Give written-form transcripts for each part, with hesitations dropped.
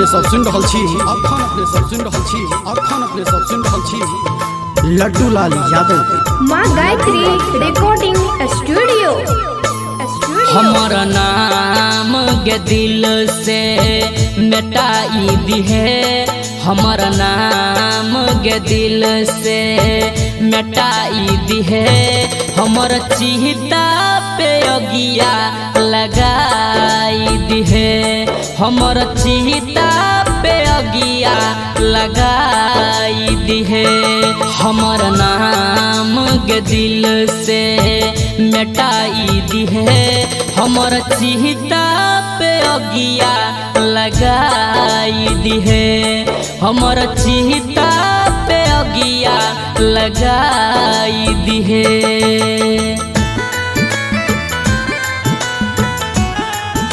अपने सब सुन रहल छी, अखन अपने सब सुन रहल छी, अखन अपने सब सुन रहल छी लड्डू लाल यादव माँ गायत्री रिकॉर्डिंग स्टूडियो। हमर नाम के दिल से मिटाई दिहे, हमर नाम के दिल से मिटाई दिहे, हमर चिता पे अगिया लगाई दिहे, हमर चिता पे अगिया लगाई दिहे, हमर नाम के दिल से मिटाई दिहे, हमर चिता पे अगिया लगाई दिहे, हमर चिता पे अगिया लगाई दिहे।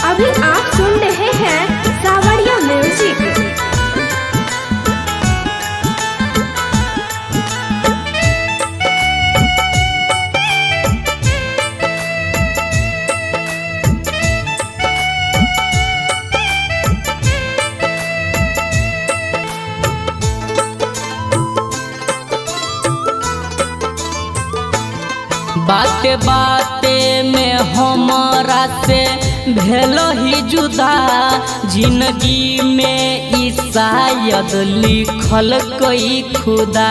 अभी आप सुन रहे हैं सावरिया म्यूजिक। बाते बाते में हमारा से भेलो ही जुदा, जिंदगी में ई शायद लिखल कोई खुदा,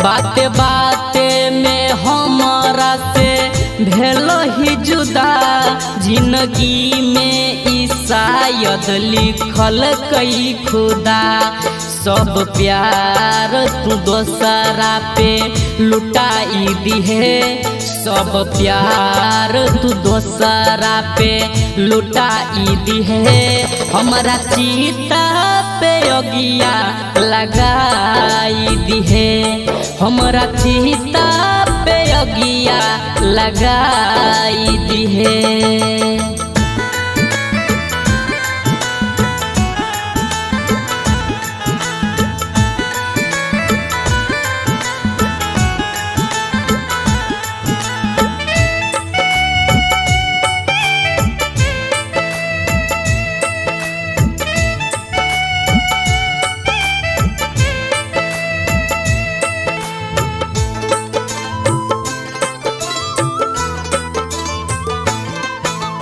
बाते बाते में हमारा से भेलो ही जुदा, जिंदगी में ई शायद लिखल कई खुदा, सब प्यार तू दोसरा पे लुटाई दिहे, सब प्यार तू दोसरा पे लुटाई दिहे, हमारा चिता पे अगिया लगाई दिहे, हमारा चिता पे अगिया लगाई दिहे।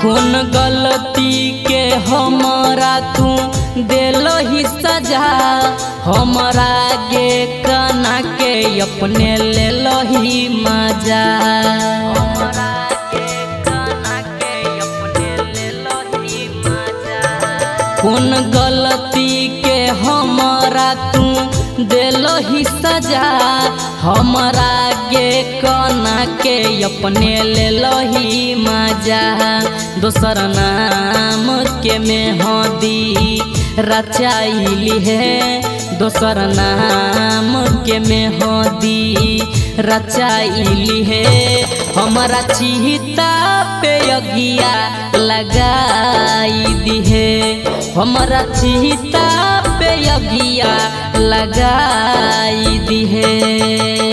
कौन गलती के हमरा तू देलो ही सजा, हमरा गे कना के अपने ले लो ही मजा, हमरा गे कना के अपने ले लो ही मजा, कौन गलती के हमरा तू देलो ही सजा, हमरा गे कना के अपने ले लो ही मजा, दोसर नाम के मेहंदी रचाइली है, दोसर नाम के मेहंदी रचाइली है, हमारा चिता पे अगिया लगाई दिहे, हमारा चिता पे अगिया लगाई दिहे।